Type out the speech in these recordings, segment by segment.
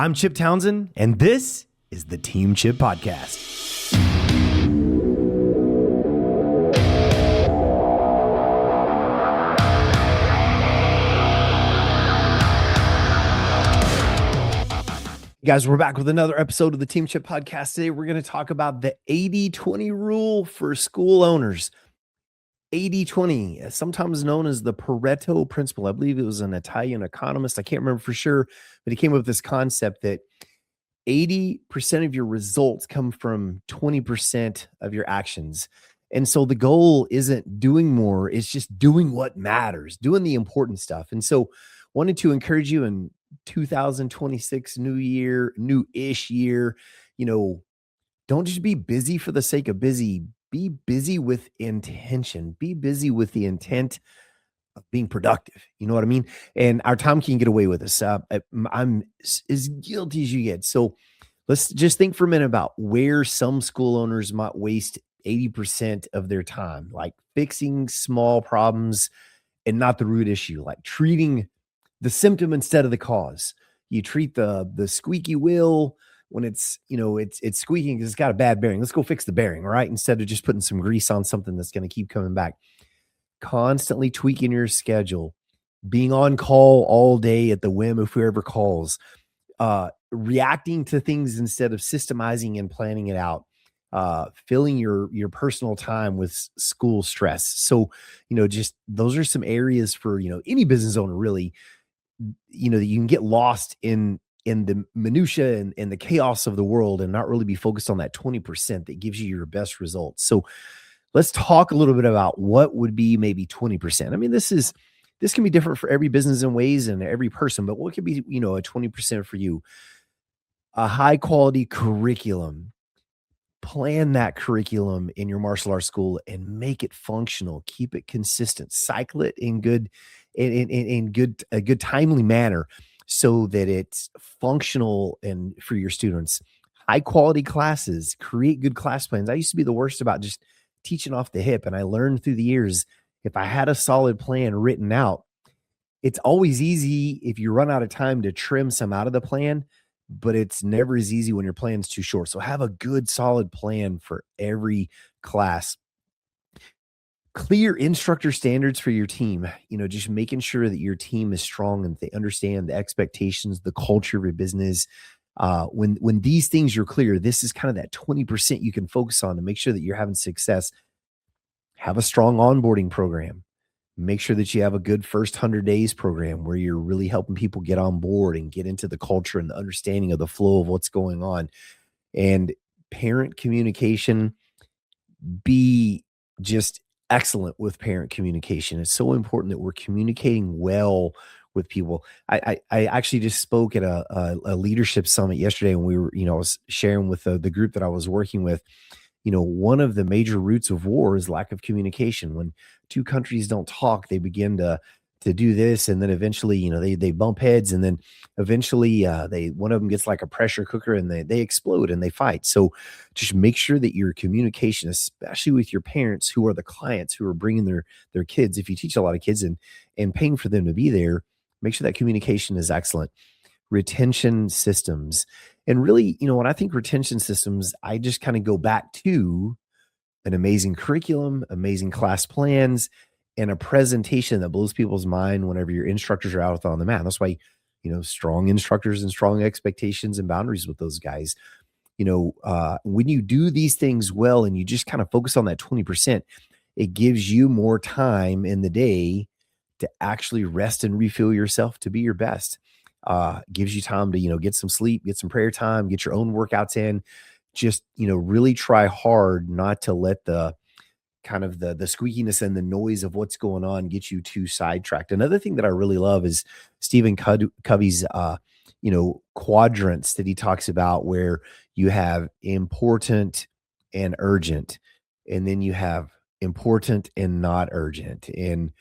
I'm Chip Townsend, and this is the Team Chip Podcast. Guys, we're back with another episode of the Team Chip Podcast. Today, we're going to talk about the 80-20 rule for school owners. 80-20, sometimes known as the Pareto principle. I believe it was an Italian economist. I can't remember for sure, but he came up with this concept that 80% of your results come from 20% of your actions. And so the goal isn't doing more, it's just doing what matters, doing the important stuff. And so wanted to encourage you in 2026, new year, new-ish year, don't just be busy for the sake of busy. Be busy with intention. Be busy with the intent of being productive. You know what I mean? And our time can get away with this. I'm as guilty as you get. So let's just think for a minute about where some school owners might waste 80% of their time, like fixing small problems and not the root issue, like treating the symptom instead of the cause. You treat the squeaky wheel when it's squeaking because it's got a bad bearing. Let's go fix the bearing, right? Instead of just putting some grease on something that's going to keep coming back. Constantly tweaking your schedule, being on call all day at the whim of whoever calls, reacting to things instead of systemizing and planning it out, filling your personal time with school stress. So, just those are some areas for, any business owner really, that you can get lost in the minutia and the chaos of the world and not really be focused on that 20% that gives you your best results. So let's talk a little bit about what would be maybe 20%. I mean, this can be different for every business in ways and every person, but what could be, a 20% for you? A high quality curriculum. Plan that curriculum in your martial arts school and make it functional. Keep it consistent. Cycle it in a good timely manner so that it's functional and for your students. High quality classes. Create good class plans. I used to be the worst about just teaching off the hip, and I learned through the years if I had a solid plan written out, it's always easy if you run out of time to trim some out of the plan. But it's never as easy when your plan's too short. So have a good, solid plan for every class. Clear instructor standards for your team, just making sure that your team is strong and they understand the expectations, the culture of your business. When these things are clear, this is kind of that 20% you can focus on to make sure that you're having success. Have a strong onboarding program. Make sure that you have a good first 100 days program where you're really helping people get on board and get into the culture and the understanding of the flow of what's going on. And parent communication, be just excellent with parent communication. It's so important that we're communicating well with people. I actually just spoke at a leadership summit yesterday, and we were, I was sharing with the group that I was working with. One of the major roots of war is lack of communication. When two countries don't talk, they begin to do this, and then eventually, they bump heads, and then eventually, one of them gets like a pressure cooker, and they explode and they fight. So, just make sure that your communication, especially with your parents, who are the clients who are bringing their kids. If you teach a lot of kids and paying for them to be there, make sure that communication is excellent. Retention systems. And really, when I think retention systems, I just kind of go back to an amazing curriculum, amazing class plans, and a presentation that blows people's mind whenever your instructors are out on the mat. That's why, strong instructors and strong expectations and boundaries with those guys. When you do these things well and you just kind of focus on that 20%, it gives you more time in the day to actually rest and refuel yourself to be your best. Gives you time to, get some sleep, get some prayer time, get your own workouts in. Just, really try hard not to let the kind of the squeakiness and the noise of what's going on get you too sidetracked. Another thing that I really love is Stephen Covey's, quadrants that he talks about, where you have important and urgent, and then you have important and not urgent, and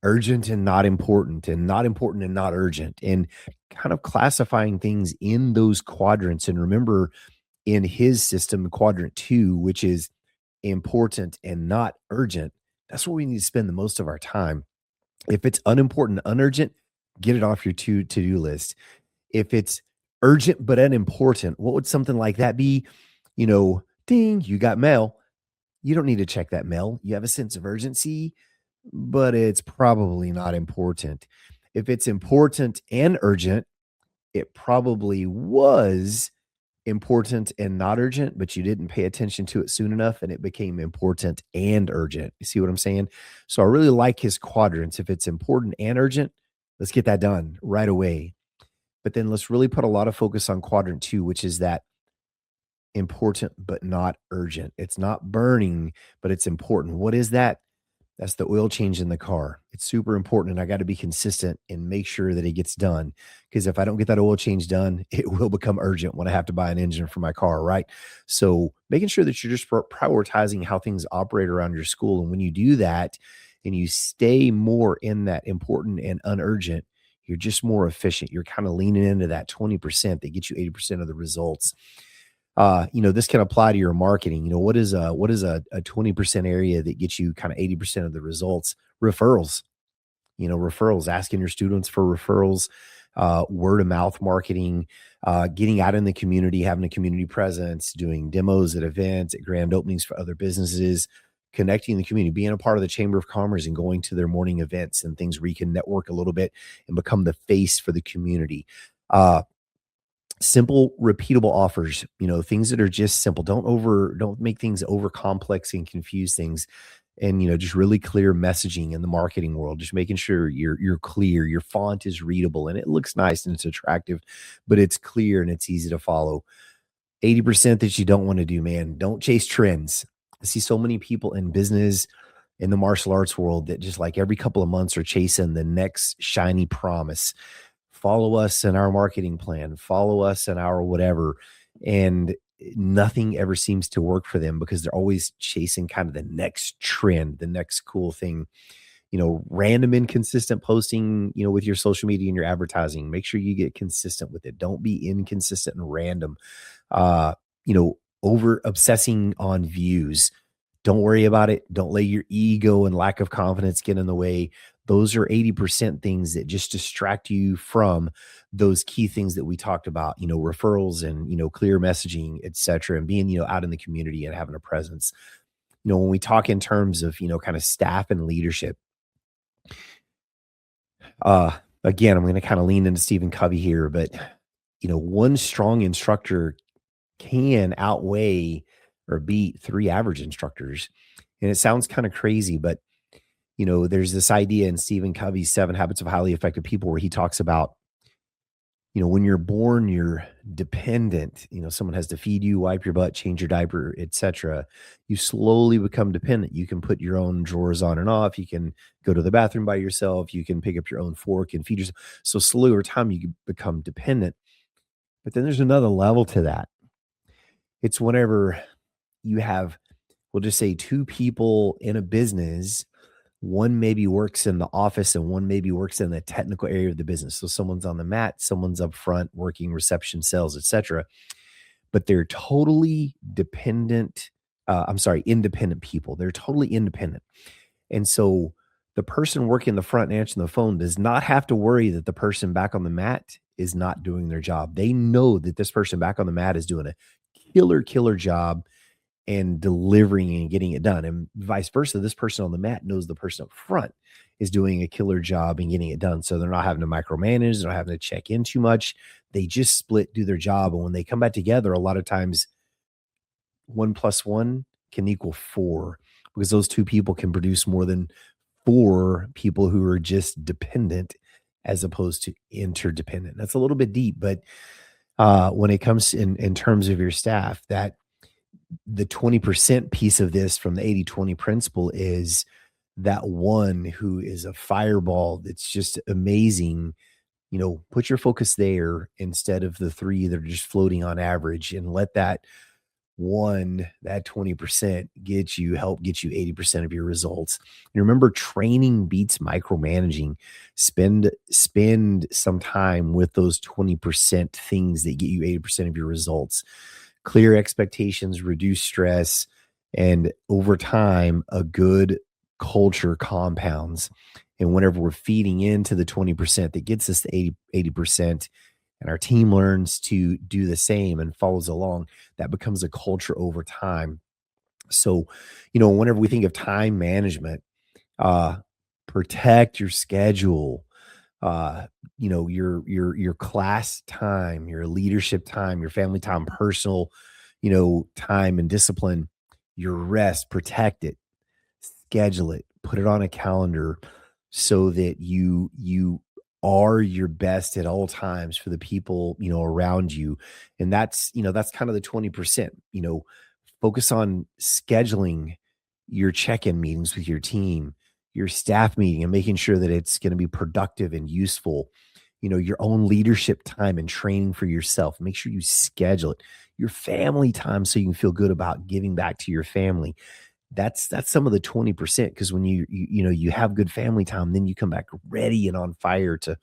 urgent and not important, and not important and not urgent, and kind of classifying things in those quadrants. And remember, in his system, quadrant 2, which is important and not urgent, that's where we need to spend the most of our time. If it's unimportant, unurgent, get it off your to-do list. If it's Urgent but unimportant. What would something like that be? Ding, you got mail. You don't need to check that mail. You have a sense of urgency, but it's probably not important. If it's important and urgent, it probably was important and not urgent, but you didn't pay attention to it soon enough and it became important and urgent. You see what I'm saying? So I really like his quadrants. If it's important and urgent, let's get that done right away. But then let's really put a lot of focus on quadrant two, which is that important but not urgent. It's not burning, but it's important. What is that? That's the oil change in the car. It's super important, and I got to be consistent and make sure that it gets done. Because if I don't get that oil change done, it will become urgent when I have to buy an engine for my car, right? So making sure that you're just prioritizing how things operate around your school. And when you do that and you stay more in that important and unurgent, you're just more efficient. You're kind of leaning into that 20% that gets you 80% of the results. This can apply to your marketing. What is a 20% area that gets you kind of 80% of the results? Referrals. Referrals, asking your students for referrals, word of mouth marketing, getting out in the community, having a community presence, doing demos at events, at grand openings for other businesses, connecting the community, being a part of the Chamber of Commerce and going to their morning events and things where you can network a little bit and become the face for the community. Simple, repeatable offers, things that are just simple. Don't make things over complex and confuse things. And, just really clear messaging in the marketing world, just making sure you're clear, your font is readable and it looks nice and it's attractive, but it's clear and it's easy to follow. 80% that you don't want to do, man. Don't chase trends. I see so many people in business, in the martial arts world, that just like every couple of months are chasing the next shiny promise. Follow us in our marketing plan, follow us in our whatever. And nothing ever seems to work for them because they're always chasing kind of the next trend, the next cool thing. Random inconsistent posting, with your social media and your advertising. Make sure you get consistent with it. Don't be inconsistent and random. Uh, Over obsessing on views. Don't worry about it. Don't let your ego and lack of confidence get in the way. Those are 80% things that just distract you from those key things that we talked about, referrals and, clear messaging, et cetera, and being, out in the community and having a presence. When we talk in terms of, kind of staff and leadership, again, I'm going to kind of lean into Stephen Covey here, but, one strong instructor can outweigh or beat three average instructors. And it sounds kind of crazy, but there's this idea in Stephen Covey's 7 Habits of Highly Effective People where he talks about, when you're born, you're dependent. Someone has to feed you, wipe your butt, change your diaper, etc. You slowly become dependent. You can put your own drawers on and off. You can go to the bathroom by yourself. You can pick up your own fork and feed yourself. So slowly over time, you become dependent. But then there's another level to that. It's whenever you have, we'll just say, two people in a business. One maybe works in the office and one maybe works in the technical area of the business. So someone's on the mat, someone's up front working reception, sales, etc. But they're totally independent people. They're totally independent. And so the person working the front and answering the phone does not have to worry that the person back on the mat is not doing their job. They know that this person back on the mat is doing a killer job and delivering and getting it done. And vice versa, this person on the mat knows the person up front is doing a killer job and getting it done. So they're not having to micromanage, they're not having to check in too much. They just split, do their job. And when they come back together, a lot of times 1 + 1 can equal 4 because those two people can produce more than 4 people who are just dependent as opposed to interdependent. That's a little bit deep, but when it comes in terms of your staff, that the 20% piece of this from the 80-20 principle is that one who is a fireball that's just amazing. Put your focus there instead of the 3 that are just floating on average, and let that 20% help get you 80% of your results. And remember, training beats micromanaging. Spend some time with those 20% things that get you 80% of your results. Clear expectations, reduce stress, and over time, a good culture compounds. And whenever we're feeding into the 20% that gets us to 80%, and our team learns to do the same and follows along, that becomes a culture over time. So, whenever we think of time management, uh, protect your schedule, uh, your class time, your leadership time, your family time, personal, time and discipline, your rest, protect it, schedule it, put it on a calendar so that you are your best at all times for the people, around you. And that's kind of the 20%, focus on scheduling your check-in meetings with your team, your staff meeting, and making sure that it's going to be productive and useful. Your own leadership time and training for yourself. Make sure you schedule it. Your family time so you can feel good about giving back to your family. That's some of the 20%, because when you have good family time, then you come back ready and on fire to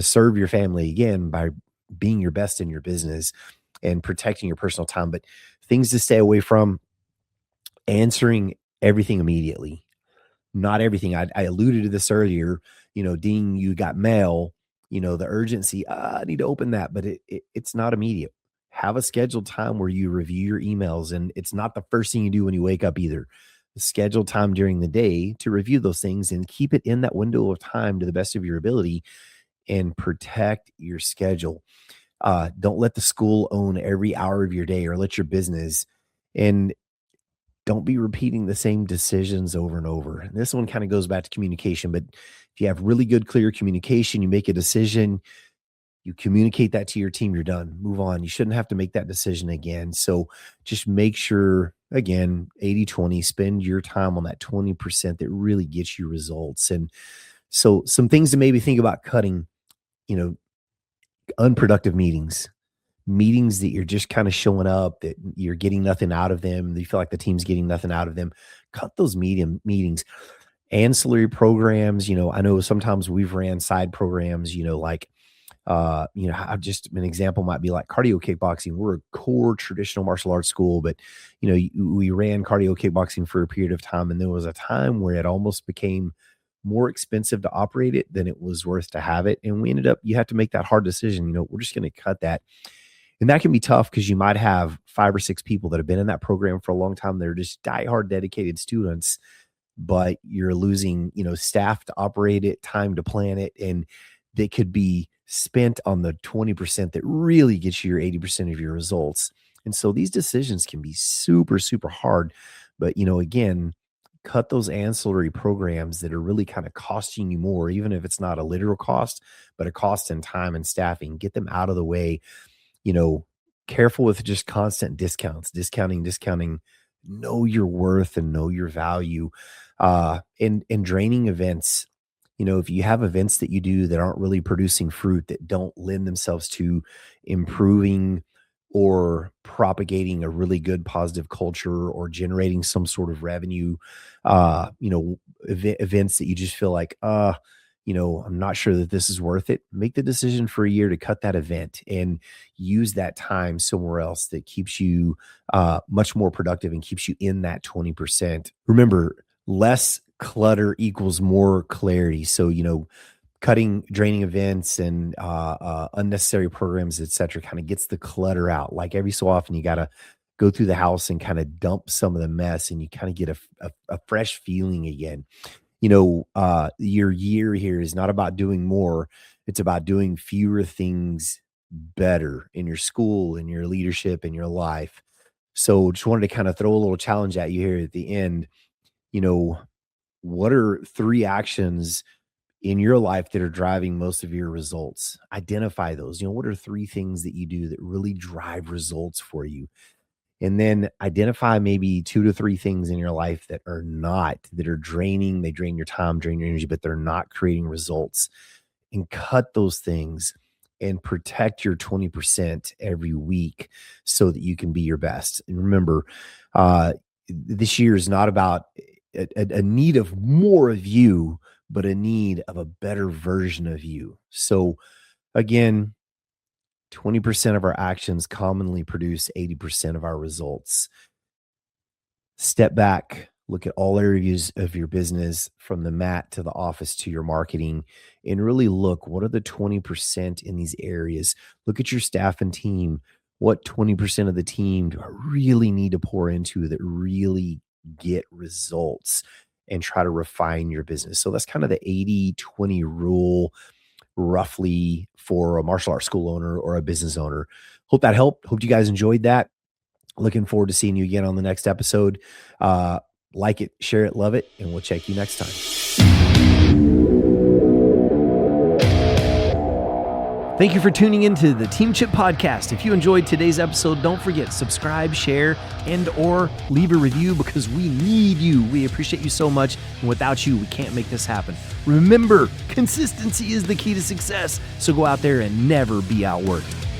serve your family again by being your best in your business and protecting your personal time. But things to stay away from: answering everything immediately. Not everything. I alluded to this earlier. Dean, you got mail. The urgency. I need to open that, but it's not immediate. Have a scheduled time where you review your emails, and it's not the first thing you do when you wake up either. Schedule time during the day to review those things and keep it in that window of time to the best of your ability, and protect your schedule. Don't let the school own every hour of your day, or let your business. And don't be repeating the same decisions over and over. And this one kind of goes back to communication, but if you have really good, clear communication, you make a decision, you communicate that to your team, you're done. Move on. You shouldn't have to make that decision again. So just make sure, again, 80/20, spend your time on that 20% that really gets you results. And so some things to maybe think about cutting, you know, unproductive meetings that you're just kind of showing up, that you're getting nothing out of them, you feel like the team's getting nothing out of them. Cut those medium meetings. Ancillary programs, I know sometimes we've ran side programs, like just an example might be like cardio kickboxing. We're a core traditional martial arts school, but we ran cardio kickboxing for a period of time, and there was a time where it almost became more expensive to operate it than it was worth to have it. And we ended up, you have to make that hard decision. We're just going to cut that. And that can be tough because you might have 5 or 6 people that have been in that program for a long time. They're just diehard dedicated students, but you're losing, staff to operate it, time to plan it, and they could be spent on the 20% that really gets you your 80% of your results. And so these decisions can be super, super hard. But, again, cut those ancillary programs that are really kind of costing you more, even if it's not a literal cost, but a cost in time and staffing. Get them out of the way. you know, Careful with just constant discounting. Know your worth and know your value. And draining events. If you have events that you do that aren't really producing fruit, that don't lend themselves to improving or propagating a really good positive culture or generating some sort of revenue, events that you just feel like, I'm not sure that this is worth it. Make the decision for a year to cut that event and use that time somewhere else that keeps you much more productive and keeps you in that 20%. Remember, less clutter equals more clarity. So, cutting draining events and unnecessary programs, et cetera, kind of gets the clutter out. Like every so often, you got to go through the house and kind of dump some of the mess, and you kind of get a fresh feeling again. Your year here is not about doing more. It's about doing fewer things better in your school, in your leadership, in your life. So just wanted to kind of throw a little challenge at you here at the end. You know, what are 3 actions in your life that are driving most of your results? Identify those. What are 3 things that you do that really drive results for you? And then identify maybe 2 to 3 things in your life that are not, that are draining. They drain your time, drain your energy, but they're not creating results. And cut those things and protect your 20% every week so that you can be your best. And remember, this year is not about a need of more of you, but a need of a better version of you. So again, 20% of our actions commonly produce 80% of our results. Step back, look at all areas of your business from the mat to the office to your marketing and really look what are the 20% in these areas. Look at your staff and team. What 20% of the team do I really need to pour into that really get results and try to refine your business? So that's kind of the 80-20 rule roughly for a martial arts school owner or a business owner. Hope that helped. Hope you guys enjoyed that. Looking forward to seeing you again on the next episode. Like it, share it, love it, and we'll check you next time. Thank you for tuning into the Team Chip Podcast. If you enjoyed today's episode, don't forget, subscribe, share, and or leave a review because we need you. We appreciate you so much. And without you, we can't make this happen. Remember, consistency is the key to success. So go out there and never be outworked.